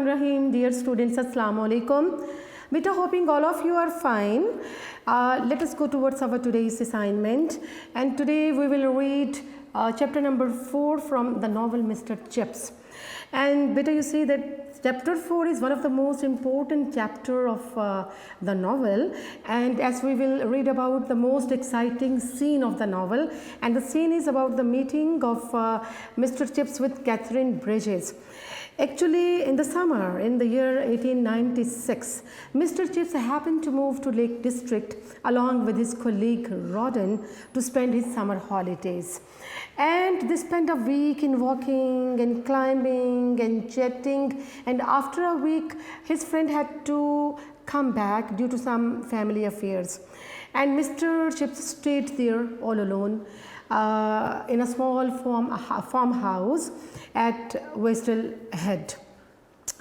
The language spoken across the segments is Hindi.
Rahim, dear students, Assalamu alaikum. Beta, hoping all of you are fine. Let us go towards our today's assignment, and today we will read chapter number 4 from the novel Mr. Chips. And beta, you see that chapter 4 is one of the most important chapter of the novel, and as we will read about the most exciting scene of the novel, and the scene is about the meeting of Mr. Chips with Catherine Bridges. Actually, in the summer, in the year 1896, Mr. Chips happened to move to Lake District along with his colleague Rawdon to spend his summer holidays. And they spent a week in walking and climbing and chatting, and after a week, his friend had to come back due to some family affairs. And Mr. Chips stayed there all alone in a small farmhouse at Westall Head.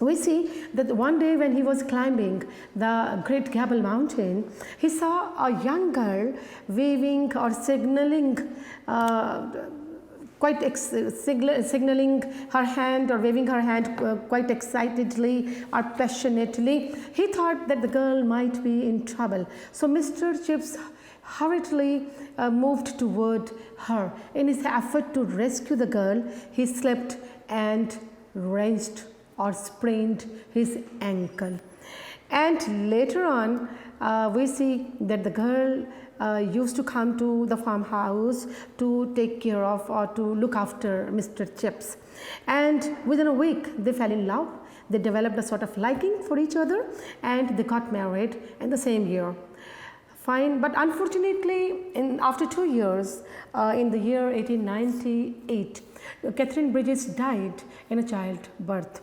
We see that one day when he was climbing the Great Gable Mountain, he saw a young girl waving or signaling signaling her hand or waving her hand quite excitedly or passionately. He thought that the girl might be in trouble. So Mr. Chips hurriedly moved toward her. In his effort to rescue the girl, he slipped and wrenched or sprained his ankle. And later on, we see that the girl used to come to the farmhouse to take care of or to look after Mr. Chips. And within a week, they fell in love. They developed a sort of liking for each other, and they got married in the same year. Fine, but unfortunately, after 2 years, in the year 1898, Catherine Bridges died in a childbirth.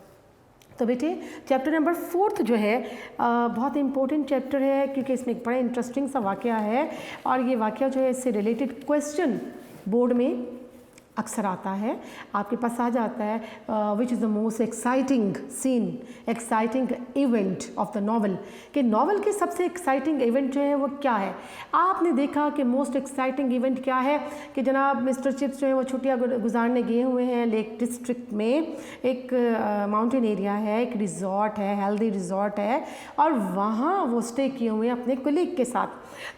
तो बेटे चैप्टर नंबर 4 जो है बहुत इंपॉर्टेंट चैप्टर है, क्योंकि इसमें एक बड़ा इंटरेस्टिंग सा वाक़या है, और ये वाक़या जो है इससे रिलेटेड क्वेश्चन बोर्ड में अक्सर आता है, आपके पास आ जाता है which is the most exciting scene, exciting event of the novel, कि नॉवल के सबसे एक्साइटिंग इवेंट जो है वो क्या है। आपने देखा कि मोस्ट एक्साइटिंग इवेंट क्या है कि जनाब मिस्टर चिप्स जो है वो छुट्टियां गुजारने गए हुए हैं लेक डिस्ट्रिक्ट में। एक माउंटेन एरिया है, एक रिजॉर्ट है, हेल्दी रिजॉर्ट है, और वहाँ वो स्टे किए हुए हैं अपने कलीग के साथ।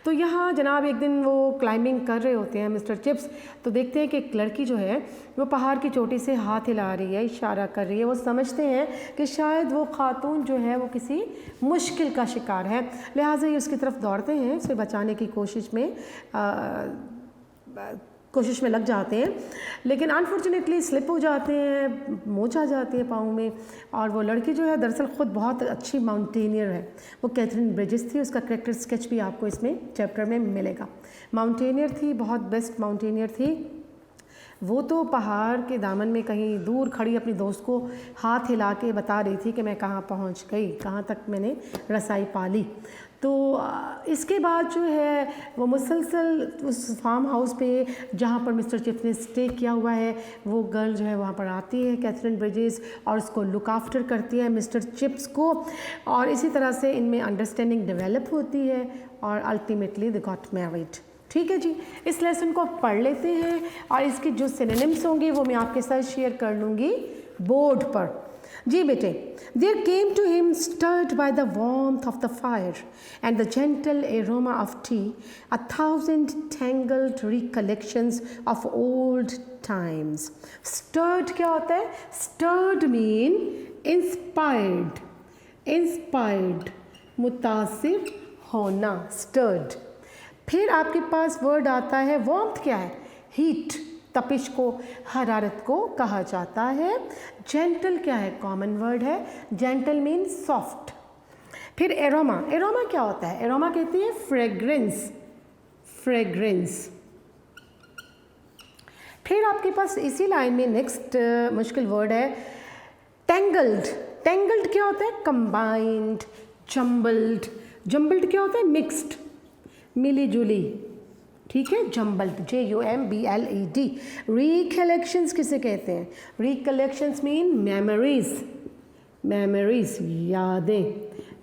तो यहाँ जनाब एक दिन वो क्लाइंबिंग कर रहे होते हैं मिस्टर चिप्स, तो देखते हैं कि एक लड़की जो है वो पहाड़ की चोटी से हाथ हिला रही है, इशारा कर रही है। वो समझते हैं कि शायद वो खातून जो है वो किसी मुश्किल का शिकार है, लिहाजा ये उसकी तरफ दौड़ते हैं, उसे बचाने की कोशिश में लग जाते हैं, लेकिन अनफॉर्चुनेटली स्लिप हो जाते हैं, मोच आ जाती है पाँव में। और वो लड़की जो है दरअसल ख़ुद बहुत अच्छी माउंटेनियर है, वो कैथरीन ब्रिजेस थी। उसका कैरेक्टर स्केच भी आपको इसमें चैप्टर में मिलेगा। माउंटेनियर थी, बहुत बेस्ट माउंटेनियर थी। वो तो पहाड़ के दामन में कहीं दूर खड़ी अपनी दोस्त को हाथ हिला के बता रही थी कि मैं कहाँ पहुँच गई, कहाँ तक मैंने रसाई पा ली। तो इसके बाद जो है वो मुसलसल उस फार्म हाउस पे जहाँ पर मिस्टर चिप्स ने स्टे किया हुआ है, वो गर्ल जो है वहाँ पर आती है कैथरीन ब्रिजेस, और उसको लुक आफ्टर करती है मिस्टर चिप्स को, और इसी तरह से इनमें अंडरस्टैंडिंग डेवलप होती है, और अल्टीमेटली दे गॉट मैरिड। ठीक है जी, इस लेसन को पढ़ लेते हैं, और इसके जो सिनोनिम्स होंगे वो मैं आपके साथ शेयर कर लूँगी बोर्ड पर। जी बेटे, there came to him, stirred by the warmth of the fire and the gentle aroma of tea, 1,000 tangled recollections of old times. Stirred क्या होता है? Stirred mean inspired, inspired, मुतासिर होना, stirred। फिर आपके पास वर्ड आता है warmth, क्या है? Heat, तपिश को, हरारत को कहा जाता है। जेंटल क्या है? कॉमन वर्ड है, जेंटल मीन सॉफ्ट। फिर एरोमा, एरोमा क्या होता है? एरोमा कहती है फ्रेग्रेंस, फ्रेग्रेंस। फिर आपके पास इसी लाइन में नेक्स्ट मुश्किल वर्ड है टेंगल्ड। टेंगल्ड क्या होता है? Combined, jumbled. जम्बल्ड क्या होता है? मिक्स्ड, मिली जुली। ठीक है, जम्बल्ड, JUMBLED। रिकलेक्शंस किसे कहते हैं? रिकलेक्शंस मीन मेमोरीज, मेमोरीज, यादें।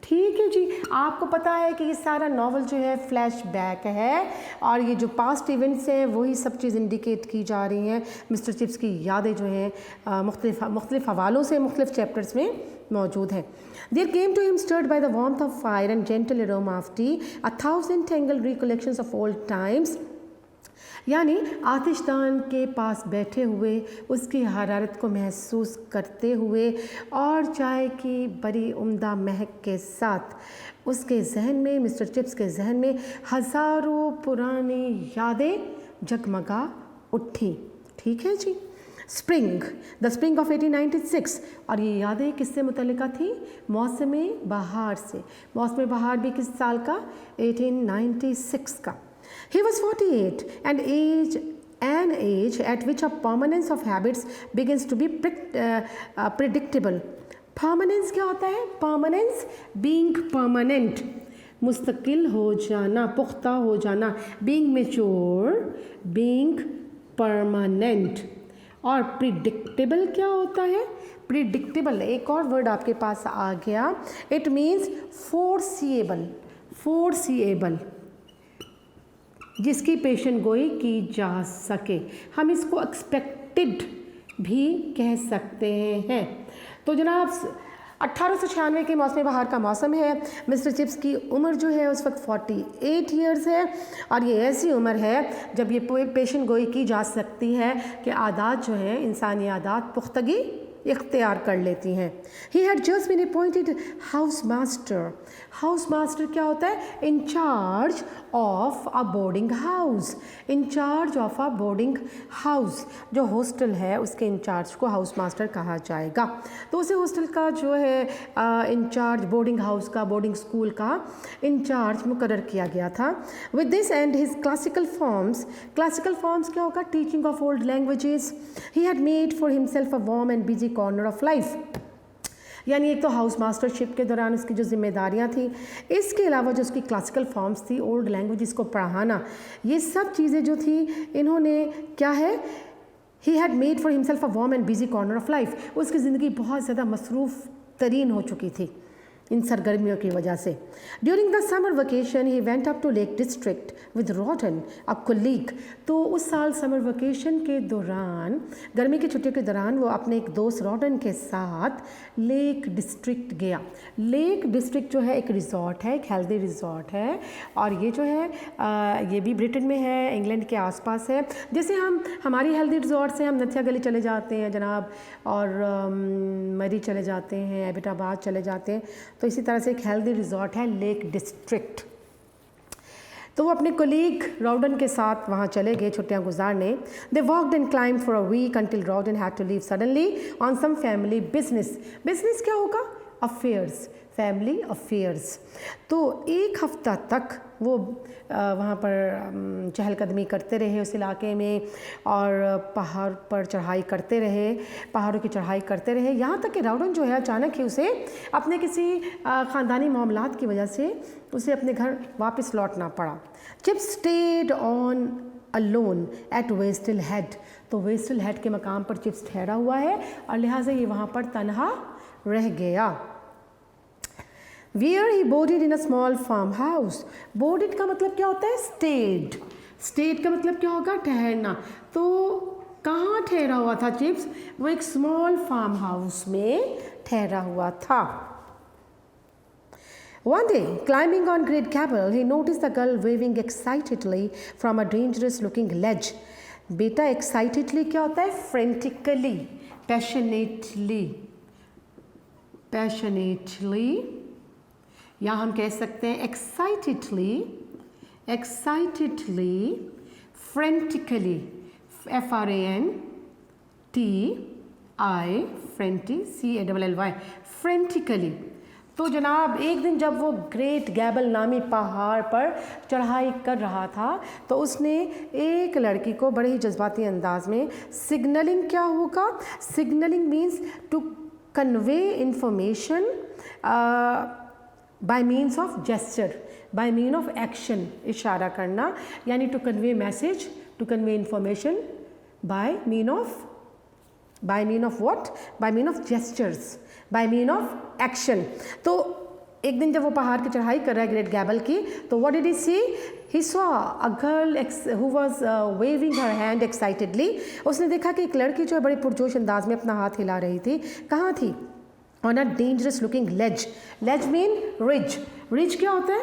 ठीक है जी, आपको पता है कि ये सारा नावल जो है फ्लैशबैक है, और ये जो पास्ट इवेंट्स हैं वही सब चीज़ इंडिकेट की जा रही हैं। मिस्टर चिप्स की यादें जो हैं मुख्तलिफ हवालों से मुख्तलिफ चैप्टर्स में मौजूद है। There came to him stirred by the warmth of fire and gentle aroma of tea, 1,000 tangled recollections of old times. यानी आतिशदान के पास बैठे हुए उसकी हरारत को महसूस करते हुए और चाय की बड़ी उम्दा महक के साथ उसके जहन में, मिस्टर चिप्स के जहन में हज़ारों पुरानी यादें जगमगा उठी। ठीक है जी। स्प्रिंग, द स्प्रिंग ऑफ 1896, और ये यादें किससे मुतल्लिका थी? मौसम बहार से। मौसम बहार भी किस साल का? 1896 का। He was 48 and an age at which a permanence of habits begins to be predictable. Permanence क्या होता है? Permanence, being permanent, मुस्तकिल हो जाना, पुख्ता हो जाना, being mature, being permanent. और प्रिडिक्टेबल क्या होता है? प्रिडिक्टेबल एक और वर्ड आपके पास आ गया, इट मीन्स फोर्सिएबल। फोर्सिएबल जिसकी पेशन गोई की जा सके, हम इसको एक्सपेक्टेड भी कह सकते हैं। तो जनाब 1896 के मौसम बहार का मौसम है। मिस्टर चिप्स की उम्र जो है उस वक्त 48 ईयर्स है और ये ऐसी उम्र है जब ये पेशन गोई की जा सकती है कि आदात जो है, इंसानी आदात पुख्तगी इख्तियार कर लेती हैं। He had just been appointed house master. House master क्या होता है? In charge of a boarding house. In charge of a boarding house, जो हॉस्टल है उसके इंचार्ज को हाउस मास्टर कहा जाएगा। तो उसे हॉस्टल का जो है इंचार्ज, बोर्डिंग हाउस का, बोर्डिंग स्कूल का इंचार्ज मुकर्रर किया गया था। With this and his classical forms क्या होगा? Teaching of old languages. He had made for himself a warm and busy corner of life. यानी एक तो हाउस मास्टरशिप के दौरान उसकी जो जिम्मेदारियां थी, इसके अलावा जो उसकी क्लासिकल फॉर्म्स थी, ओल्ड लैंग्वेजेस को पढ़ाना, ये सब चीज़ें जो थी इन्होंने क्या है, he had made for himself a warm and busy corner of life. उसकी ज़िंदगी बहुत ज़्यादा मसरूफ़ तरीन हो चुकी थी इन सरगर्मियों की वजह से। During the summer vacation he went up to Lake District with Rowden a colleague. तो उस साल समर वेकेशन के दौरान, गर्मी की छुट्टियों के दौरान, वो अपने एक दोस्त रॉटन के साथ लेक डिस्ट्रिक्ट गया। लेक डिस्ट्रिक्ट जो है एक रिज़ॉर्ट है, एक हेल्दी रिज़ॉर्ट है और ये जो है ये भी ब्रिटेन में है, इंग्लैंड के आसपास है। जैसे हमारी हेल्दी रिज़ॉर्ट से हम नथिया गली चले जाते हैं जनाब, और मरी चले जाते हैं, एबटाबाद चले जाते हैं, तो इसी तरह से एक हेल्दी रिज़ॉर्ट है लेक डिस्ट्रिक्ट। तो वो अपने कोलीग रॉडन के साथ वहाँ चले गए छुट्टियाँ गुजारने। They walked and climb for a week until Rodan had to leave suddenly on some family business. Business क्या होगा? Affairs, family affairs. तो एक हफ्ता तक वो वहाँ पर चहलकदमी करते रहे उस इलाके में और पहाड़ पर चढ़ाई करते रहे, पहाड़ों की चढ़ाई करते रहे, यहाँ तक कि राउडन जो है अचानक ही उसे अपने किसी ख़ानदानी मामलात की वजह से उसे अपने घर वापस लौटना पड़ा। Chips stayed on alone at Wasdale head. तो वेस्टल हेड के मकाम पर चिप्स ठहरा हुआ है और लिहाजा ये वहाँ पर तनहा रह गया। Where he boarded in a small farmhouse. Boarded का मतलब क्या होता है? Stayed. Stayed का मतलब क्या होगा? ठहरना। तो कहाँ ठहरा हुआ था चिप्स? वो एक स्मॉल फार्म हाउस में ठहरा हुआ था। One day, climbing on Great Gable, he noticed a girl waving excitedly from a dangerous-looking ledge. बेटा excitedly क्या होता है? Frantically, passionately, या हम कह सकते हैं excitedly, frantically, FRANTICALLY, frantically। तो जनाब एक दिन जब वो ग्रेट गैबल नामी पहाड़ पर चढ़ाई कर रहा था तो उसने एक लड़की को बड़े ही जज्बाती अंदाज में सिग्नलिंग, क्या होगा? Signalling means to convey information by means of gesture, by mean of action, इशारा करना, यानी to convey message, to convey information by mean of what? By mean of gestures, by mean of action. तो एक दिन जब वो पहाड़ की चढ़ाई कर रहा है ग्रेट गैबल की, तो what did he see? He saw a girl who was waving her hand excitedly. उसने देखा कि एक लड़की जो है बड़े पुरजोश अंदाज में अपना हाथ हिला रही थी। कहाँ थी? On a dangerous looking ledge. Ledge mean ridge. Ridge क्या होता है?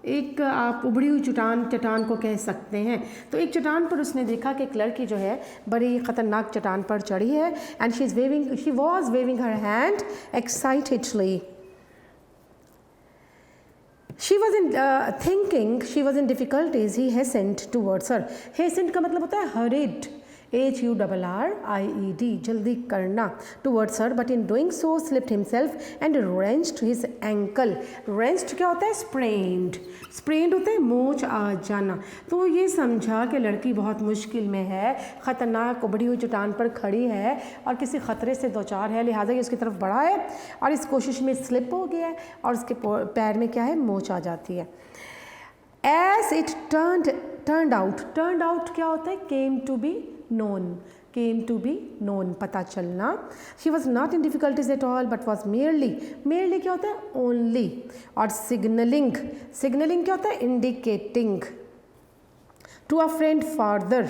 एक आप उभड़ी हुई चट्टान को कह सकते हैं। तो एक चट्टान पर उसने देखा कि एक लड़की जो है बड़ी ख़तरनाक चट्टान पर चढ़ी है, and she was waving her hand excitedly. She was in thinking, she was in difficulties. He hastened towards her. Hastened का मतलब होता है hurried, HURRIED, जल्दी करना, towards her, but in doing so slipped himself and wrenched his ankle. Wrenched क्या होता है? Sprained. Sprained होता है मोच आ जाना। तो ये समझा कि लड़की बहुत मुश्किल में है, ख़तरनाक उभड़ी हुई चट्टान पर खड़ी है और किसी ख़तरे से दो चार है, लिहाजा ये उसकी तरफ बढ़ा है और इस कोशिश में स्लिप हो गया है और उसके पैर में क्या है? मोच आ जाती है। As it turned out क्या होता है? came to be known, पता चलना। She was not in difficulties at all, but was merely क्या होता है? only। और signaling क्या होता है? indicating to a friend farther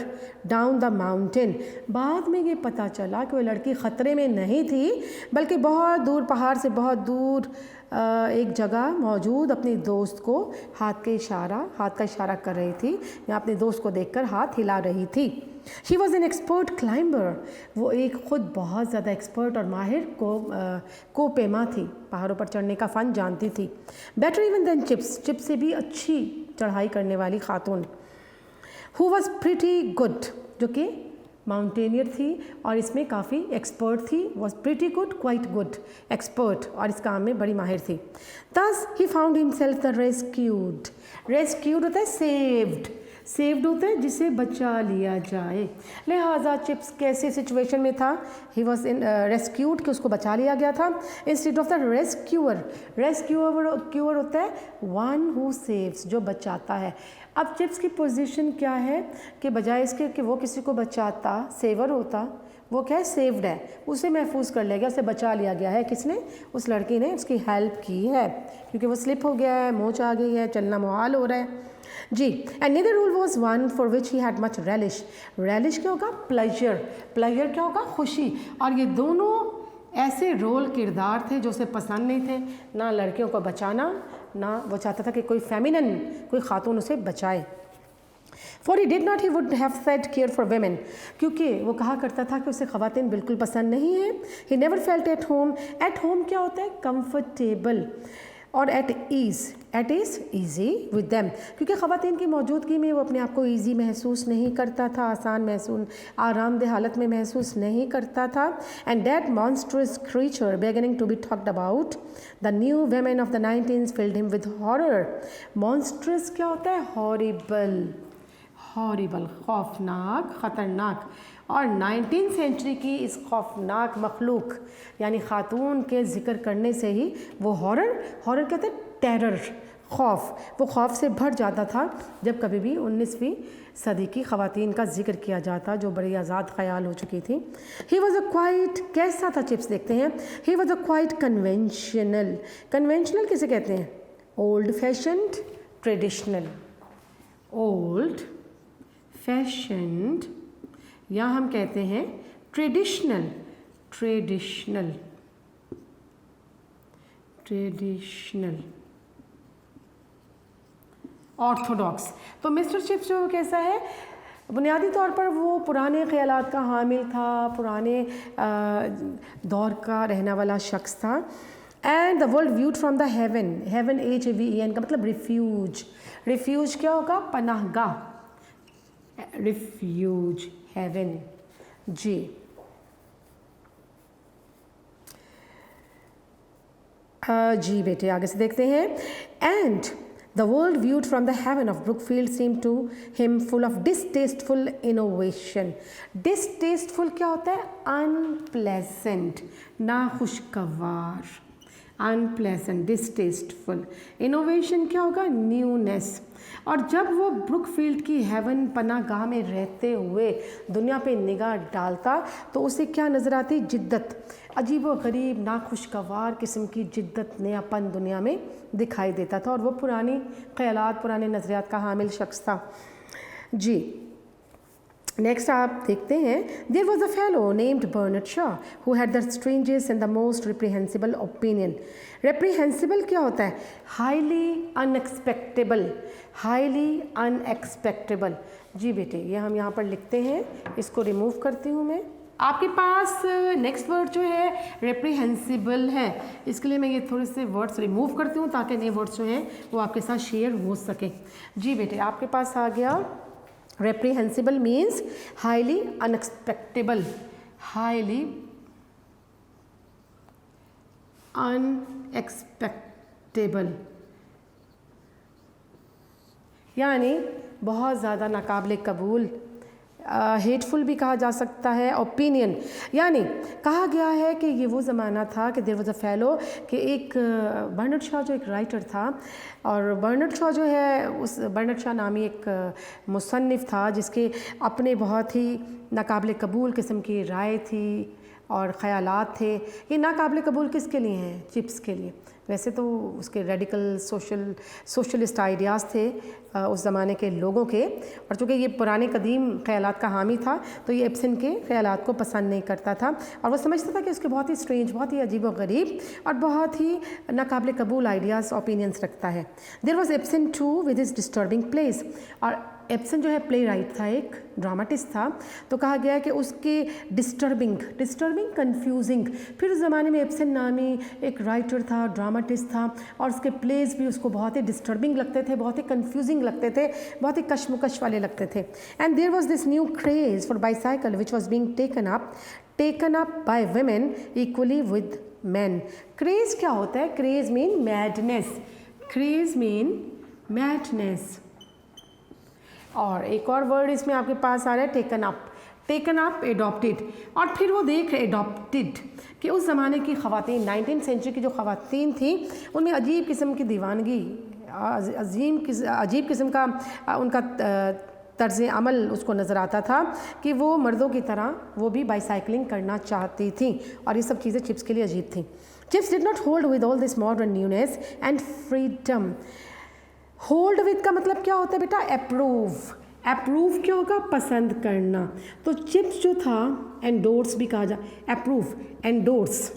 down the mountain। बाद में ये पता चला कि वो लड़की ख़तरे में नहीं थी, बल्कि बहुत दूर, पहाड़ से बहुत दूर एक जगह मौजूद अपने दोस्त को हाथ का इशारा कर रही थी, या अपने दोस्त को देखकर हाथ हिला रही थी। She was an expert climber। वो एक ख़ुद बहुत ज़्यादा एक्सपर्ट और माहिर कोपेमा थी, पहाड़ों पर चढ़ने का फ़न जानती थी। बेटर इवन देन चिप्स से भी अच्छी चढ़ाई करने वाली खातून। Who was pretty good, जो कि माउंटेनियर थी और इसमें काफ़ी एक्सपर्ट थी। was pretty good, quite good, expert, और इस काम में बड़ी माहिर थी। Thus he found himself the rescued होता है saved होता है जिसे बचा लिया जाए। लिहाजा चिप्स कैसे सिचुएशन में था? ही वॉज इन रेस्क्यूड, कि उसको बचा लिया गया था। इंस्टेड ऑफ द रेस्क्यूअर होता है वन हु सेव्स, जो बचाता है। अब चिप्स की पोजीशन क्या है कि बजाय इसके कि वो किसी को बचाता, सेवर होता, वो क्या है? सेव्ड है, उसे महफूज कर लिया गया, उसे बचा लिया गया है। किसने? उस लड़की ने उसकी हेल्प की है, क्योंकि वो स्लिप हो गया है, मोच आ गई है, चलना मुहाल हो रहा है जी। And neither rule was one for which he had much relish क्या होगा? प्लेजर क्या होगा? खुशी। और ये दोनों ऐसे रोल किरदार थे जो उसे पसंद नहीं थे, ना लड़कियों को बचाना, ना वो चाहता था कि कोई खातून उसे बचाए। For he did not, he would have said, care for women, क्योंकि वो कहा करता था कि उसे ख़वातीन बिल्कुल पसंद नहीं है। He never felt at home क्या होता है? comfortable, और at ease easy with them, क्योंकि ख़वातीन की मौजूदगी में वो अपने आप को ईजी महसूस नहीं करता था, आरामदेह हालत में महसूस नहीं करता था। And that monstrous creature beginning to be talked about, the new women of the 19th filled him with horror। monstrous क्या होता है? हॉरिबल, खौफनाक, ख़तरनाक। और 19th सेंचुरी की इस खौफनाक मखलूक यानी ख़ातून के ज़िक्र करने से ही वो हॉरर कहते हैं टेरर, खौफ। वो खौफ से भर जाता था जब कभी भी 19वीं सदी की ख़वातीन का जिक्र किया जाता, जो बड़ी आज़ाद ख़याल हो चुकी थी। ही वॉज अ क्वाइट, कैसा था चिप्स? देखते हैं। He was a quite conventional किसे कहते हैं? Old fashioned, traditional. Old fashioned, या हम कहते हैं ट्रेडिशनल। ऑर्थोडॉक्स। तो मिस्टर चिप्स जो कैसा है? बुनियादी तौर पर वो पुराने ख्यालात का हामिल था, पुराने दौर का रहने वाला शख्स था। And the world viewed from the haven HAVEN का मतलब रिफ्यूज क्या होगा? पनाहगाह, रिफ्यूज, हेवन जी। जी बेटे आगे से देखते हैं। And the world viewed from the haven of Brookfield seem to him full of distasteful innovation. Distasteful क्या होता है? अनप्लेजेंट, नाखुशगवार, अनप्लेजेंट, डिसटेस्टफुल। इनोवेशन क्या होगा? न्यूनेस। और जब वो ब्रुकफील्ड की हेवन पनागाह में रहते हुए दुनिया पे निगाह डालता तो उसे क्या नज़र आती? जिद्दत, अजीब व गरीब, नाखुशगवार किस्म की जिद्दत, नयापन दुनिया में दिखाई देता था। और वो पुरानी ख्यालात, पुराने नज़रियात का हामिल शख्स था जी। नेक्स्ट आप देखते हैं, there was a fellow named Bernard Shaw who had the strangest and the most reprehensible opinion. Reprehensible क्या होता है? Highly unexpectable, highly unexpectable. जी बेटे, ये हम यहाँ पर लिखते हैं, इसको रिमूव करती हूँ मैं। आपके पास नेक्स्ट वर्ड जो है रेप्रीहेंसिबल है, इसके लिए मैं ये थोड़े से वर्ड्स रिमूव करती हूँ ताकि नए वर्ड्स जो हैं वो आपके साथ शेयर हो सके। जी बेटे, आपके पास आ गया reprehensible means highly unexpectable, highly unexpectable, यानी बहुत ज़्यादा नाकाबिले कबूल। हेटफुल भी कहा जा सकता है। ओपिनियन, यानी कहा गया है कि ये वो ज़माना था कि देयर वाज अ फेलो, कि एक बर्नर्ड शॉ जो एक राइटर था, और बर्नर्ड शॉ जो है उस बर्नर्ड शॉ नामी एक मुसन्निफ़ था जिसके अपने बहुत ही नाकाबिले कबूल किस्म की राय थी और ख़यालात थे। ये नाकाबिले कबूल किसके लिए हैं? चिप्स के लिए। वैसे तो उसके रेडिकल सोशलिस्ट आइडियाज़ थे उस ज़माने के लोगों के, और चूँकि ये पुराने कदीम ख़यालात का हामी था तो ये इब्सन के ख़यालात को पसंद नहीं करता था, और वो समझता था कि उसके बहुत ही स्ट्रेंज, बहुत ही अजीब व गरीब और बहुत ही नाकाबिले कबूल आइडियाज़, ओपिनियंस रखता है। There was Ibsen too with his disturbing plays, और इब्सन जो है प्ले राइट था, एक ड्रामाटिस्ट था, तो कहा गया है कि उसके डिस्टर्बिंग कंफ्यूजिंग, फिर उस ज़माने में इब्सन नामी एक राइटर था, ड्रामाटिस्ट था, और उसके प्लेस भी उसको बहुत ही डिस्टर्बिंग लगते थे, बहुत ही कंफ्यूजिंग लगते थे, बहुत ही कशमकश वाले लगते थे। And there was this new craze for bicycle which was being taken up by women equally with man. Craze क्या होता है? Craze mean madness, craze mean madness. और एक और वर्ड इसमें आपके पास आ रहा है टेकन अप, एडॉप्टेड। और फिर वो देख रहे एडॉप्टेड कि उस ज़माने की ख़वातीन, 19th सेंचुरी की जो ख़वातीन थी, उनमें अजीब किस्म की दीवानगी, अजीब किस्म का उनका तर्ज़ अमल उसको नज़र आता था कि वो मर्दों की तरह वो भी बाईसाइकिलिंग करना चाहती थी, और ये सब चीज़ें चिप्स के लिए अजीब थी। Chips did not hold with all this modern newness and freedom. Hold with का मतलब क्या होता है बेटा? अप्रूव क्या होगा? पसंद करना। तो चिप्स जो था, एंडोर्स भी कहा जा, अप्रूव, एंडोर्स।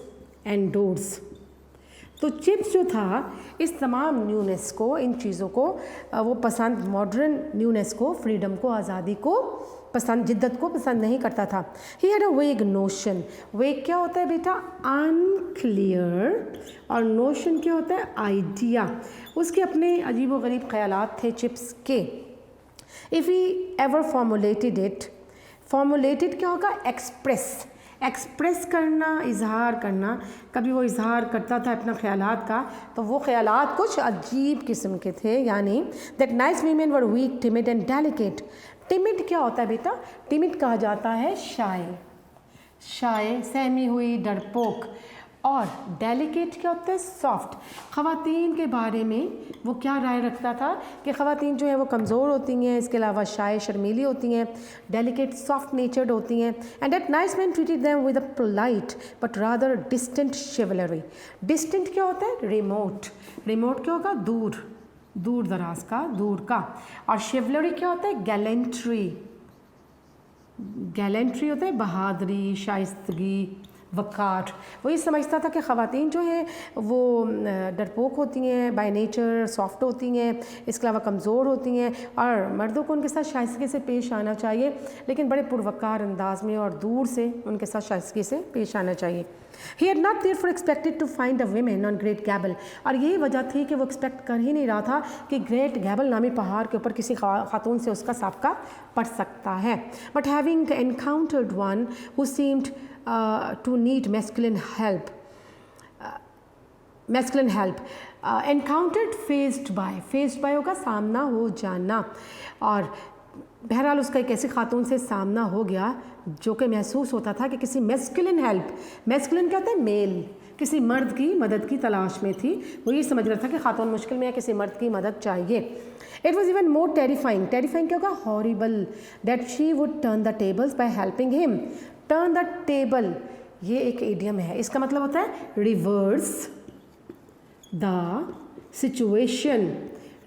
तो चिप्स जो था इस तमाम न्यूनेस को, इन चीज़ों को वो पसंद, मॉडर्न न्यूनेस को, फ्रीडम को, आज़ादी को पसंद, जिद्दत को पसंद नहीं करता था। ही हैड अ वेग नोशन। वेग क्या होता है बेटा? अनक्लियर, और नोशन क्या होता है? आइडिया। उसके अपने अजीब व गरीब ख्यालात थे चिप्स के। इफ़ ही एवर फॉर्मुलेटेड क्या होगा? एक्सप्रेस करना, इजहार करना। कभी वो इजहार करता था अपना ख्यालात का, तो वो ख्यालात कुछ अजीब किस्म के थे, यानी that nice women were weak, timid and delicate. Timid क्या होता है बेटा? टिमिड कहा जाता है शाय, सहमी हुई, डरपोक। और डेलिकेट क्या होता है? सॉफ्ट। ख़वातीन के बारे में वो क्या राय रखता था कि ख़वातीन जो है वो कमज़ोर होती हैं, इसके अलावा शाय, शर्मीली होती हैं, डेलिकेट, सॉफ्ट नेचर्ड होती हैं। And that nice man treated them with a polite but rather distant शिवलरी। Distant क्या होता है? रिमोट क्या होगा? दूर दराज का, दूर का। और शिवलरी क्या होता है? गैलेंट्री होता है बहादुरी, शाइस्तगी, वक़ार। वो ये समझता था कि ख़वातीन जो हैं वो डरपोक होती हैं, बाय नेचर सॉफ्ट होती हैं, इसके अलावा कमज़ोर होती हैं, और मर्दों को उनके साथ शाइस्तगी से पेश आना चाहिए, लेकिन बड़े पुरवकार अंदाज में और दूर से उनके साथ शाइस्तगी से पेश आना चाहिए। He had not therefore expected to find a woman on Great Gabel, और यही वजह थी कि वो एक्सपेक्ट कर ही नहीं रहा था कि ग्रेट गैबल नामी पहाड़ के ऊपर किसी खातून से उसका साबका पड़ सकता है। But having encountered one who seemed to need masculine help, encountered, faced by होगा सामना हो जाना, और बहरहाल उसका एक ऐसी खातून से सामना हो गया जो कि महसूस होता था कि किसी मैस्कुलिन क्या होता है? मेल, किसी मर्द की मदद की तलाश में थी। वो ये समझ रहा था कि खातून मुश्किल में है, किसी मर्द की मदद चाहिए। It was even more terrifying क्या होगा? Horrible, that she would turn the tables by helping him. Turn the table ये एक इडियम है, इसका मतलब होता है रिवर्स द सिचुएशन,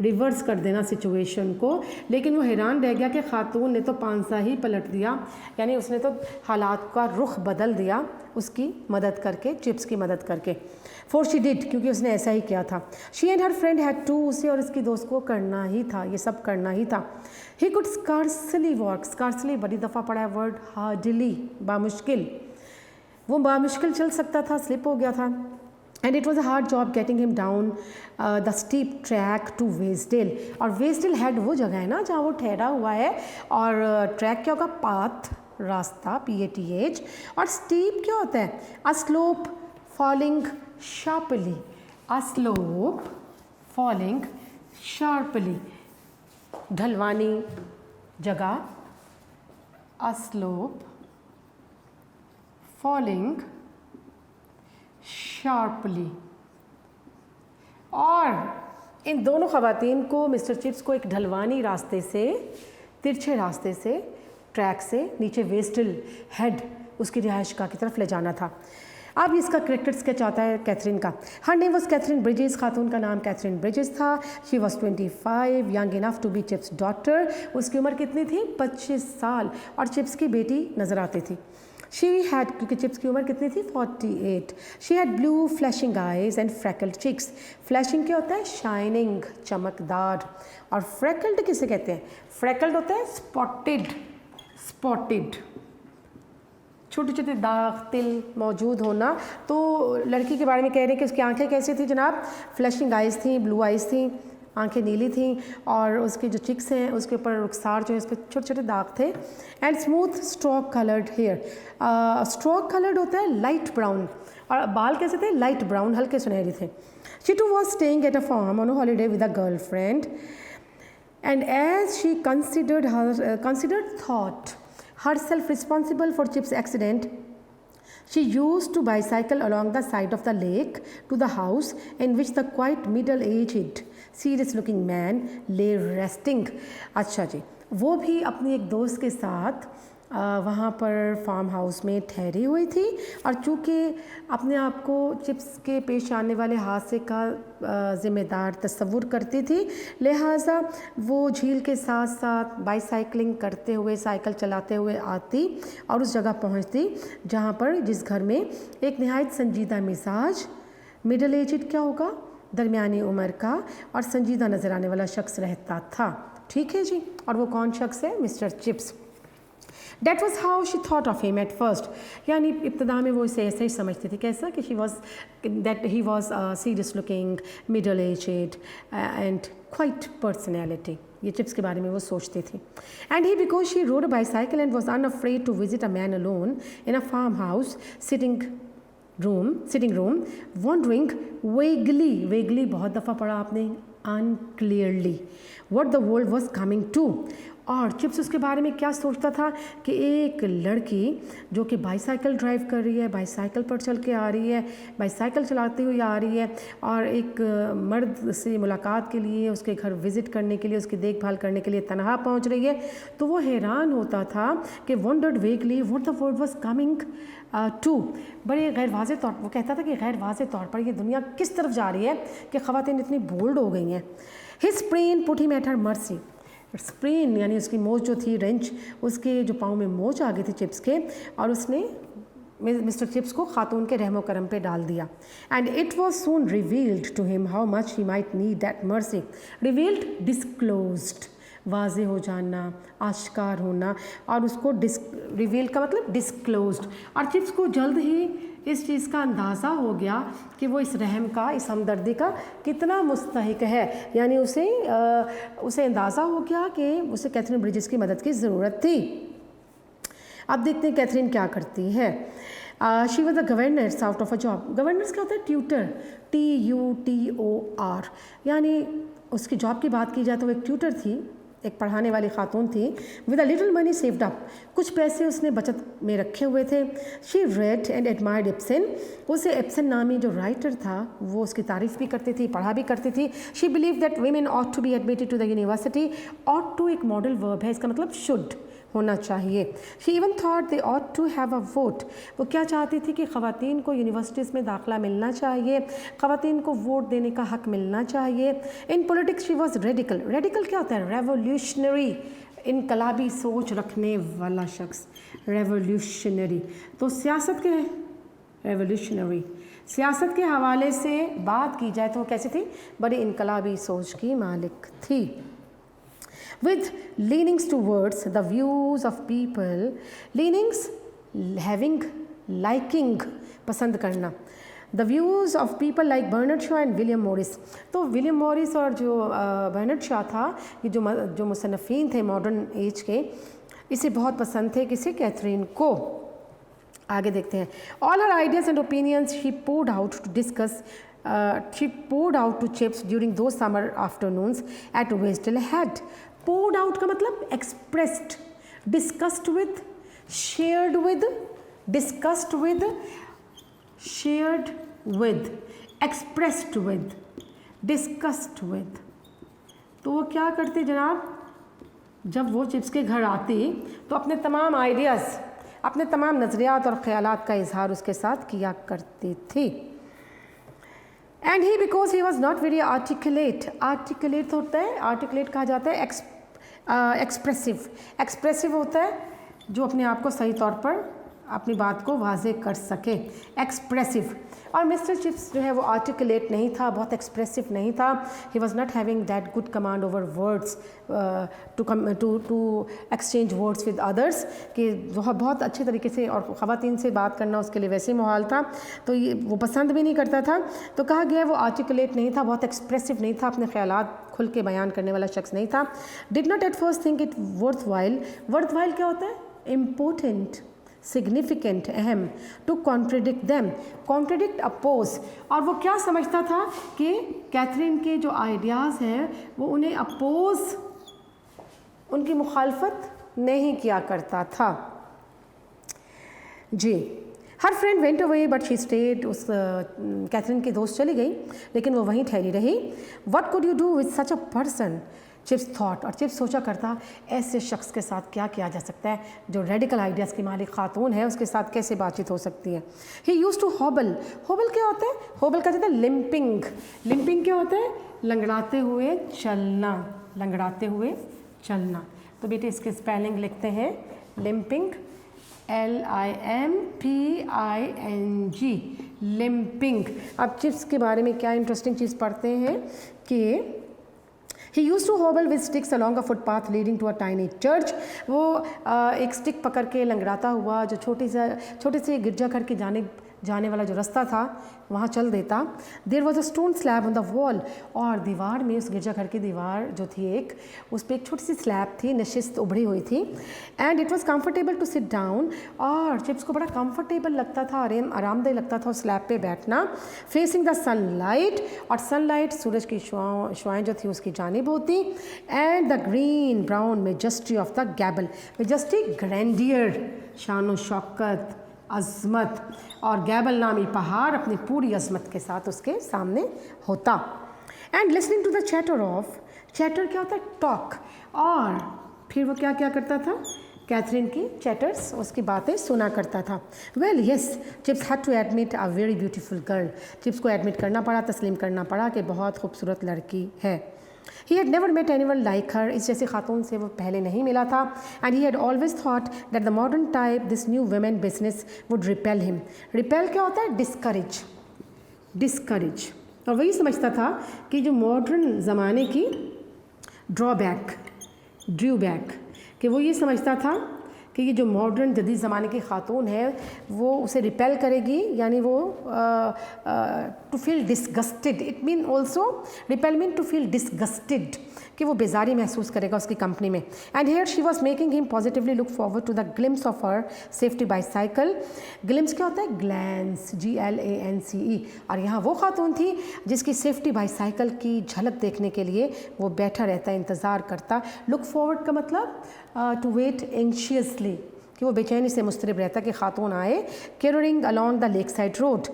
रिवर्स कर देना सिचुएशन को, लेकिन वो हैरान रह गया कि खातून ने तो पांसा ही पलट दिया, यानी उसने तो हालात का रुख बदल दिया उसकी मदद करके, चिप्स की मदद करके। फॉर शी डिड, क्योंकि उसने ऐसा ही किया था। She and her friend had to, उसे और उसकी दोस्त को करना ही था, ये सब करना ही था। He could scarcely walk, scarcely बड़ी दफ़ा पड़ा है वर्ड, हार्डली, बामुश्किल, वो बामुश्किल चल सकता था, स्लिप हो गया था। And it was a hard job getting him down the steep track to Wasdale. और वेस्टडेल हेड वो जगह है ना जहाँ वो ठहरा हुआ है, और ट्रैक क्या होगा, पाथ, रास्ता, PATH, और स्टीप क्या होता है, a slope falling sharply, a slope falling sharply, ढलवानी जगह, अ स्लोप फॉलिंग शार्पली। और इन दोनों ख़वातीन को, मिस्टर चिप्स को, एक ढलवानी रास्ते से, तिरछे रास्ते से, ट्रैक से नीचे वेस्टल हेड, उसकी रिहाइशगाह की तरफ ले जाना था। अब इसका करेक्टर स्केच आता है कैथरीन का। Her name was Katherine Bridges, खातून का नाम कैथरीन ब्रिजेस था। She was 25, young enough to be Chips daughter. उसकी उम्र कितनी थी, 25 साल, और चिप्स की बेटी नज़र आती थी। शी हैड, क्योंकि चिप्स की उम्र कितनी थी, 48। She had blue flashing eyes and freckled cheeks. Flashing क्या होता है, शाइनिंग, चमकदार, और फ्रैकल्ड किसे कहते हैं, फ्रैकल्ड होता है स्पॉटेड, स्पॉटेड, छोटे छोटे दाग तिल मौजूद होना। तो लड़की के बारे में कह रहे हैं कि उसकी आंखें कैसी थी जनाब, फ्लैशिंग आइज़ थी, ब्लू आइज़ थी, आंखें नीली थी, और उसके जो चिक्स हैं उसके ऊपर रुखसार जो है उस पर छोटे छोटे दाग थे। And smooth straw coloured hair, straw coloured होता है लाइट ब्राउन, और बाल कैसे थे, लाइट ब्राउन, हल्के सुनहरी थे। She too was staying at a farm on a holiday with a girl friend, and as she considered thought herself responsible for Chip's accident, she used to bicycle along the side of the lake to the house in which the quite middle-aged, serious-looking man lay resting. अच्छा जी, वो भी अपनी एक दोस्त के साथ वहाँ पर फार्म हाउस में ठहरी हुई थी, और चूँकि अपने आप को चिप्स के पेश आने वाले हादसे का ज़िम्मेदार तस्वुर करती थी, लिहाजा वो झील के साथ साथ बाईसाइकिलिंग करते हुए, साइकिल चलाते हुए आती और उस जगह पहुँचती जहाँ पर, जिस घर में एक नहायत संजीदा मिजाज, मिडल एजड क्या होगा, दरमियानी उम्र का और संजीदा नज़र आने वाला शख्स रहता था। ठीक है जी, और वो कौन शख्स है, mister chips. That was how she thought of him at first. यानी इब्तदा में वो इसे ऐसे ही समझती थी, कैसा कि he was serious looking, middle aged and quite personality. ये चिप्स के बारे में वो सोचती थी। And he, because she rode a bicycle and was unafraid to visit a man alone in a farmhouse sitting room, wondering vaguely बहुत दफ़ा पढ़ा आपने, unclearly what the world was coming to. और चिप्स उसके बारे में क्या सोचता था कि एक लड़की जो कि बाईसाइकिल ड्राइव कर रही है, बाईसाइकिल पर चल के आ रही है, बाईसाइकिल चलाती हुई आ रही है, और एक मर्द से मुलाकात के लिए, उसके घर विज़िट करने के लिए, उसकी देखभाल करने के लिए तनहा पहुंच रही है। तो वो हैरान होता था कि wondered vaguely what the world was coming to. बड़े गैर वाज़े तौर, वो कहता था कि गैर वाज़े तौर पर ये दुनिया किस तरफ जा रही है कि ख़वातीन इतनी बोल्ड हो गई हैं। His sprain put him at her mercy. Sprain यानी उसकी मोच जो थी, रेंच, उसके जो पाँव में मोच आ गई थी चिप्स के, और उसने मिस्टर चिप्स को खातून के रहमो करम पे डाल दिया। And it was soon revealed to him how much he might need that mercy. Revealed, disclosed, वाज़े हो जाना, आश्कार होना, और उसको रिवील का मतलब डिस्क्लोज्ड। और चिप्स को जल्द ही इस चीज़ का अंदाज़ा हो गया कि वो इस रहम का, इस हमदर्दी का कितना मुस्तहिक है, यानी उसे अंदाज़ा हो गया कि उसे कैथरीन ब्रिजेस की मदद की ज़रूरत थी। अब देखते हैं कैथरीन क्या करती है। She was the governors out of a job. Governors क्या होता है, ट्यूटर, TUTOR, यानी उसकी जॉब की बात की जाए तो वो एक ट्यूटर थी, एक पढ़ाने वाली खातून थी। With a little money saved up, कुछ पैसे उसने बचत में रखे हुए थे। She red and admired Ibsen, उसे इब्सन नामी जो राइटर था वो उसकी तारीफ़ भी करती थी, पढ़ा भी करती थी। She believe that women ought to be admitted to the university. Ought to एक मॉडल वर्ब है, इसका मतलब शुड, होना चाहिए। She even thought they ought to have a vote. वो क्या चाहती थी कि ख़वातीन को यूनिवर्सिटीज़ में दाखिला मिलना चाहिए, ख़वातीन को वोट देने का हक़ मिलना चाहिए। In politics she was radical. Radical क्या होता है? रेवोल्यूशनरी, इनकलाबी सोच रखने वाला शख्स, रेवोल्यूशनरी। तो सियासत के रेवोल्यूशनरी, सियासत के हवाले से बात की जाए तो वो कैसी थी? बड़ी इनकलाबी सोच की मालिक थी। With leanings towards the views of people, leanings having, liking, पसंद करना, the views of people like Bernard Shaw and William Morris। तो विलियम मॉरिस और जो बर्नार्ड शॉ था, ये जो मुसन्निफ़ीन थे मॉडर्न एज के, इसे बहुत पसंद थे किसी? कैथरीन को। आगे देखते हैं। All her ideas and opinions she poured out to discuss she poured out to Chips during those summer afternoons at Westdale Head। poured out का मतलब expressed, discussed with, shared with, discussed with, shared with, expressed with, discussed with। तो वो क्या करते जनाब? जब वो चिप्स के घर आती तो अपने तमाम आइडियाज़, अपने तमाम नज़रियात और ख़यालात का इजहार उसके साथ किया करती थी। And he because he was not very articulate. Articulate होता है, आर्टिकुलेट कहा जाता है एक्सप्रेसिव। एक्सप्रेसिव होता है जो अपने आप को सही तौर पर अपनी बात को वाजे कर सके, एक्सप्रेसिव। और मिस्टर चिप्स जो है वो आर्टिकुलेट नहीं था, बहुत एक्सप्रेसिव नहीं था। He was not having that good command over words to exchange words with others, कि बहुत अच्छे तरीके से और ख़वातीन से बात करना उसके लिए वैसे ही मुहाल था, तो ये वो पसंद भी नहीं करता था। तो कहा गया वो आर्टिकुलेट नहीं था, बहुत एक्सप्रेसिव नहीं था, अपने ख़यालात खुल के बयान करने वाला शख्स नहीं था। Did not at first think it worth while. Worth while क्या होता है? इम्पोर्टेंट, सिग्निफिकेंट, अहम। To contradict them, contradict, oppose. और वो क्या समझता था कि कैथरीन के जो आइडियाज़ हैं वो उन्हें अपोज, उनकी मुखालफत नहीं किया करता था। जी। हर friend went away but she stayed. उस कैथरीन की दोस्त चली गई लेकिन वो वहीं ठहरी रही। What could you do with such a person? Chips thought, और चिप्स सोचा करता ऐसे शख्स के साथ क्या किया जा सकता है जो रेडिकल आइडियाज़ की मालिक खातून है, उसके साथ कैसे बातचीत हो सकती है। ही यूज़ टू हॉबल। हॉबल क्या होता है? हॉबल का होता है लिम्पिंग। लिम्पिंग क्या होता है? लंगड़ाते हुए चलना, लंगड़ाते हुए चलना। तो बेटे इसके स्पेलिंग लिखते हैं, लिम्पिंग, LIMPING, लिम्पिंग। अब चिप्स के बारे में क्या इंटरेस्टिंग चीज़ पढ़ते हैं कि He used to hobble with sticks along a footpath leading to a tiny church। वो एक स्टिक पकड़ के लंगड़ाता हुआ जो छोटे से गिरजाघर के जाने वाला जो रास्ता था वहाँ चल देता। There was a stone slab on the wall. और दीवार में, उस गिरजाघर की दीवार जो थी एक, उस पर एक छोटी सी स्लैब थी, नशिस्त उभरी हुई थी। And it was comfortable to sit down. और चिप्स को बड़ा कम्फर्टेबल लगता था, आरामदेह लगता था उस स्लैब पे बैठना। फेसिंग द सनलाइट, और सनलाइट सूरज की शुआएँ जो थी उसकी जानिब होती। And the green brown majesty of the gable. Majesty, grandeur, शान व शौकत, अज़मत। और गैबल नामी पहाड़ अपनी पूरी अज़मत के साथ उसके सामने होता। And listening to the chatter of, chatter क्या होता है? टॉक। और फिर वो क्या क्या करता था? कैथरीन की चैटर्स, उसकी बातें सुना करता था। Well yes, Chips had to admit a very beautiful girl. Chips को एडमिट करना पड़ा, तस्लीम करना पड़ा कि बहुत खूबसूरत लड़की है। He had never met anyone like her। इस जैसी खातून से वो पहले नहीं मिला था। And he had always thought that the modern type, this new women business would repel him। repel क्या होता है? discourage, discourage। और वही समझता था कि जो मॉडर्न ज़माने की ड्रॉबैक, ड्रूबैक, कि वो ये समझता था कि ये जो मॉडर्न जदीद ज़माने की खातून है वो उसे रिपेल करेगी, यानी वो to feel disgusted. It mean also repel mean to feel disgusted, कि वो बेजारी महसूस करेगा उसकी कंपनी में। And here she was making him positively look forward to the glimpse of her safety bicycle. Glimpse क्या होता है? Glance, GLANCE। और यहाँ वो खातून थी जिसकी सेफ्टी बाईसाइकिल की झलक देखने के लिए वो बैठा रहता, इंतज़ार करता। लुक फॉरवर्ड का मतलब टू वेट एंशियसली, कि वो बेचैनी से मुस्तरब रहता कि खातून आए। Careering along the lakeside road.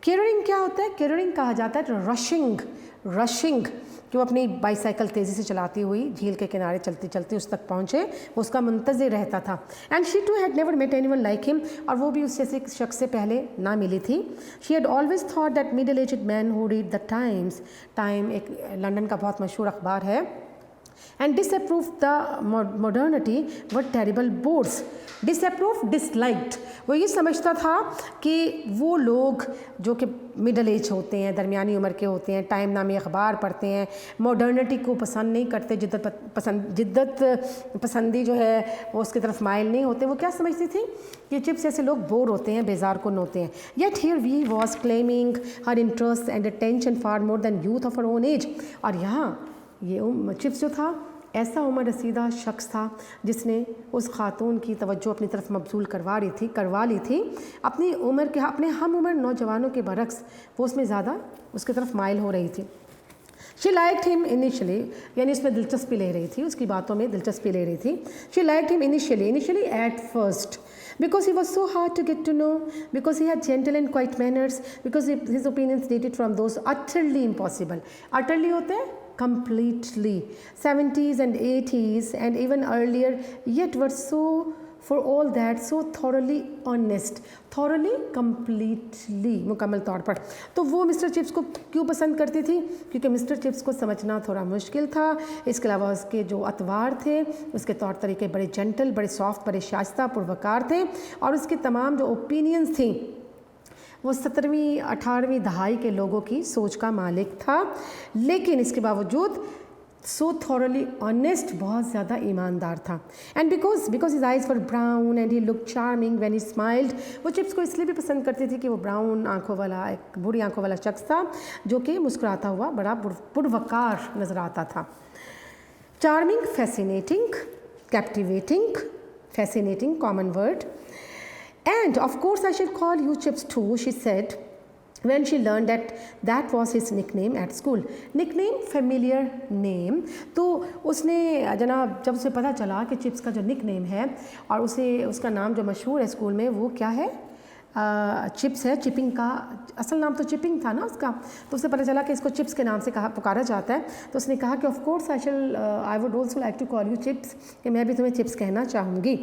Careering क्या होता है? कैरोरिंग कहा जाता है रशिंग, रशिंग, कि वो अपनी बाईसाइकिल तेज़ी से चलाती हुई झील के किनारे चलते चलते उस तक पहुँचे, वो उसका मुंतज़िर रहता था। And she too had never met anyone like him, और वो भी उस जैसे शख्स से पहले ना मिली थी। She had always thought that middle aged man who read the times, time एक लंदन का बहुत मशहूर अखबार है, and disapproved the modernity were terrible bores. Disapproved, disliked, वो ये समझता था कि वो लोग जो कि मिडल एज होते हैं, दरमियानी उम्र के होते हैं, टाइम नामी अखबार पढ़ते हैं, मॉडर्निटी को पसंद नहीं करते, जिद्दत पसंदी जो है वो उसकी तरफ माइल नहीं होते। वो क्या समझती थी कि चिप्स जैसे लोग बोर होते हैं, बेजार कुन होते हैं। Yet here we was claiming her interest and attention far more than youth of her own age, और यहाँ ये चिप्स जो था ऐसा उम्र रसीदा शख्स था जिसने उस खातून की तवज्जो अपनी तरफ मबजूल करवा ली थी अपनी उम्र के, अपने हम उम्र नौजवानों के बरक्स वो उसमें ज़्यादा उसकी तरफ माइल हो रही थी। शी लाइक्ड हिम इनिशियली, यानी उसमें दिलचस्पी ले रही थी, उसकी बातों में दिलचस्पी ले रही थी। She liked him initially at first, because he was so hard to get to know, because he had gentle and quiet manners, because his opinions dated from those utterly impossible. Utterly होते हैं completely, 70s and 80s and even earlier, yet were so, for all that, so thoroughly honest, thoroughly, completely, मुकम्मल तौर पर। तो वो मिस्टर चिप्स को क्यों पसंद करती थी? क्योंकि मिस्टर चिप्स को समझना थोड़ा मुश्किल था, इसके अलावा उसके जो अतवार थे, उसके तौर तरीके बड़े जेंटल, बड़े सॉफ्ट, बड़े शाइस्ता पुरवकार थे, और उसके तमाम जो ओपिनियंस थी वो 17वीं 18वीं दहाई के लोगों की सोच का मालिक था। लेकिन इसके बावजूद सो थॉरली ऑनेस्ट, बहुत ज़्यादा ईमानदार था। And because his eyes were brown and he look charming when he smiled, वो चिप्स को इसलिए भी पसंद करती थी कि वो ब्राउन आंखों वाला, एक बुरी आंखों वाला शख्स था जो कि मुस्कुराता हुआ बड़ा पुरवकार नज़र आता था। Charming, fascinating, captivating, fascinating common word. And of course I should call you Chips too, she said when she learned that was his nickname at school. Nickname, familiar name. तो उसने जनाब जब उसे पता चला कि चिप्स का जो निकनेम है और उसे उसका नाम जो मशहूर है स्कूल में वो क्या है, चिप्स है, चिपिंग का असल नाम तो चिपिंग था ना उसका, तो उसे पता चला कि इसको चिप्स के नाम से पुकारा जाता है। तो उसने कहा कि of course I would also like to call you Chips, कि मैं भी तुम्हें चिप्स कहना चाहूँगी।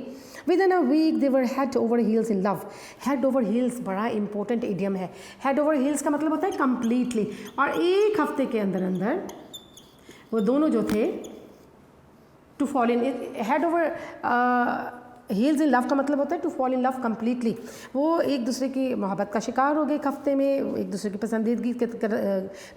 Within a week they were head over heels in love. Head over heels बड़ा इंपॉर्टेंट इडियम है। head over heels का मतलब होता है कम्प्लीटली, और एक हफ्ते के अंदर अंदर वो दोनों जो थे to fall in, head over heels in love का मतलब होता है to fall in love completely. वो एक दूसरे की मोहब्बत का शिकार हो गए एक हफ्ते में, एक दूसरे की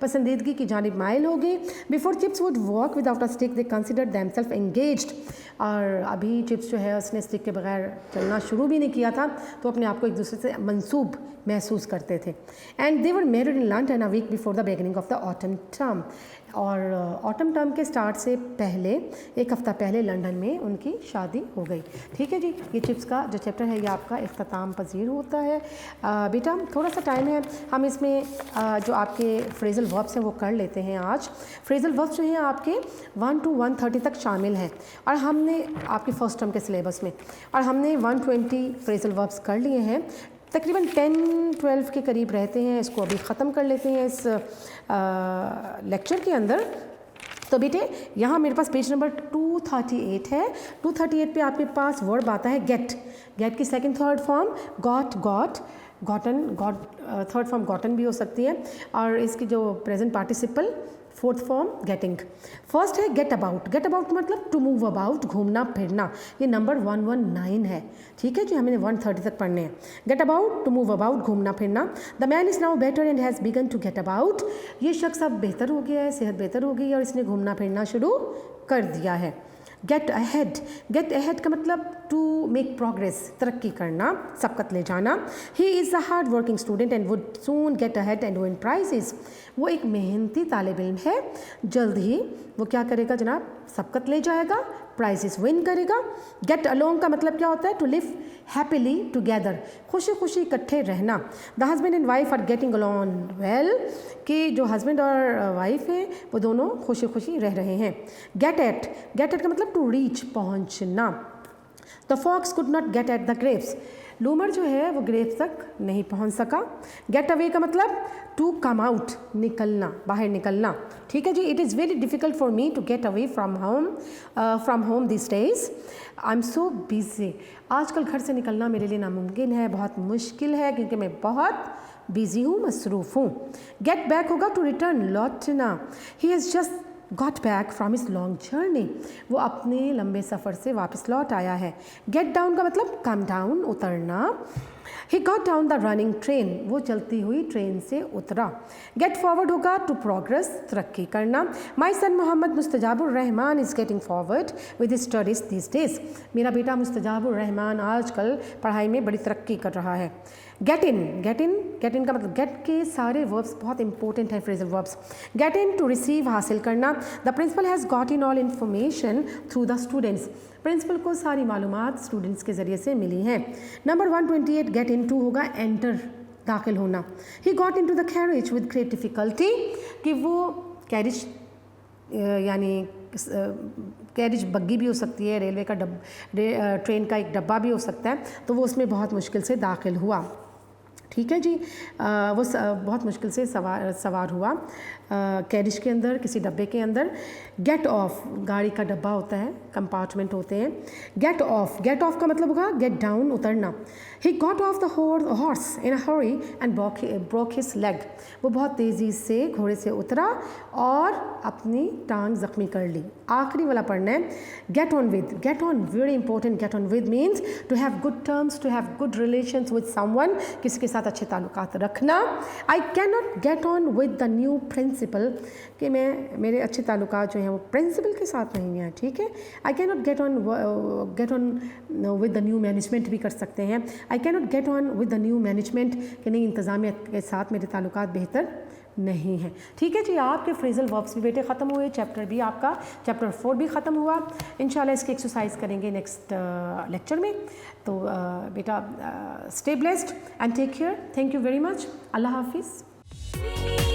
पसंदीदगी की जानिब माइल हो गए। Before chips would walk without a stick they consider themselves engaged, और अभी चिप्स जो है उसने स्टिक के बगैर चलना शुरू भी नहीं किया था, तो अपने आप को एक दूसरे से मंसूब महसूस करते थे। And they were married in London a week before the beginning of the autumn term, और ऑटम टर्म के स्टार्ट से पहले एक हफ़्ता पहले लंदन में उनकी शादी हो गई। ठीक है जी, ये चिप्स का जो चैप्टर है ये आपका इख्तिताम पजीर होता है। बेटा थोड़ा सा टाइम है, हम इसमें जो आपके फ्रेजल वर्ब्स हैं वो कर लेते हैं आज। फ्रेजल वर्ब्स जो हैं आपके 1 to 130 तक शामिल हैं, और हमने आपके फर्स्ट टर्म के सिलेबस में, और हमने 120 फ्रेजल वर्ब्स कर लिए हैं, तकरीबन 10-12 के करीब रहते हैं। इसको अभी ख़त्म कर लेते हैं इस लेक्चर के अंदर। तो बेटे यहाँ मेरे पास पेज नंबर 238 है। 238 पे आपके पास वर्ब आता है गेट। गेट की second third form got, gotten, third form gotten भी हो सकती है, और इसकी जो present participle fourth form getting. First है गेट अबाउट। गेट अबाउट मतलब टू मूव अबाउट, घूमना फिरना। ये नंबर 119 है। ठीक है जी, हमें 130 तक पढ़ने हैं। Get about, to move about, घूमना फिरना। The man is now better and has begun to get about. ये शख्स अब बेहतर हो गया है, सेहत बेहतर हो गई है और इसने घूमना फिरना शुरू कर दिया है। Get ahead. गेट अहेड का मतलब टू मेक प्रोग्रेस, तरक्की करना, सबकत ले जाना। He is a hard working student and would soon get ahead and win prices. वो एक मेहनती तालिब इल्म है, जल्द ही वो क्या करेगा जनाब, सबकत ले जाएगा, प्राइजेस विन करेगा। गेट अलोंग का मतलब क्या होता है, टू लिव हैप्पीली टुगेदर, खुशी खुशी इकट्ठे रहना। The husband and wife are getting along well, कि जो हस्बैंड और वाइफ हैं वो दोनों खुशी खुशी रह रहे हैं। Gate eight. गेट एट का मतलब टू रीच, पहुंचना। The fox could not get at the grapes. लूमर जो है वो ग्रेव्स तक नहीं पहुंच सका। गेट अवे का मतलब टू कम आउट, निकलना, बाहर निकलना। ठीक है जी, it is very difficult for me to get away from home this days, I am so busy. आजकल घर से निकलना मेरे लिए नामुमकिन है, बहुत मुश्किल है, क्योंकि मैं बहुत बिजी हूँ, मसरूफ़ हूँ। गेट बैक होगा टू रिटर्न, लौटना। He has just got back from his long journey, वो अपने लंबे सफ़र से वापस लौट आया है। गेट डाउन का मतलब कम डाउन, उतरना। He got down the running train, वो चलती हुई ट्रेन से उतरा। गेट फॉरवर्ड होगा टू प्रोग्रेस, तरक्की करना। My son Mohammad Mustajabur Rahman is getting forward with his studies this days, मेरा बेटा मुस्तजाबुर रहमान आजकल पढ़ाई में बड़ी तरक्की कर रहा है। Get in, get in, get in का मतलब गेट के सारे वर्ब्स बहुत इंपॉर्टेंट है, phrasal verbs. Get in to receive, हासिल करना। The principal has got in all information through the students, principal को सारी मालूमात स्टूडेंट्स के ज़रिए से मिली हैं। नंबर 128 गेट इन टू होगा एंटर, दाखिल होना। He got in to the carriage with great difficulty, कि वो कैरेज यानी कैरेज बग्गी भी हो सकती है, रेलवे का ट्रेन का एक डब्बा भी हो सकता है, तो वो उसमें बहुत मुश्किल से दाखिल हुआ। ठीक है जी, वो बहुत मुश्किल से सवार हुआ कैरिज के अंदर, किसी डब्बे के अंदर। गेट ऑफ, गाड़ी का डब्बा होता है, कंपार्टमेंट होते हैं। गेट ऑफ, गेट ऑफ का मतलब होगा गेट डाउन, उतरना। He got off the horse in a Hari and broke his leg, वो बहुत तेज़ी से घोड़े से उतरा और अपनी टांग ज़ख्मी कर ली। आखिरी वाला पढ़ना है, get on with. Get on very important, get on with means to have good terms, to have good relations with someone, किसी के साथ अच्छे ताल्लुकात रखना। I can not get on with the new principal, कि मेरे अच्छे ताल्लुकात जो हैं वो प्रिंसिपल के साथ नहीं हैं। ठीक है, आई can not get on with the new management भी कर सकते हैं। आई can not get on with the new management, कि नहीं, इंतज़ामिया के साथ मेरे ताल्लुकात बेहतर नहीं है। ठीक है जी, आपके फ्रेजल वर्ब्स भी बेटे ख़त्म हुए, चैप्टर भी आपका चैप्टर 4 भी ख़त्म हुआ। इंशाल्लाह इसकी एक्सरसाइज करेंगे नेक्स्ट लेक्चर में। तो बेटा stay blessed and take care, thank you very much, अल्लाह हाफिज़।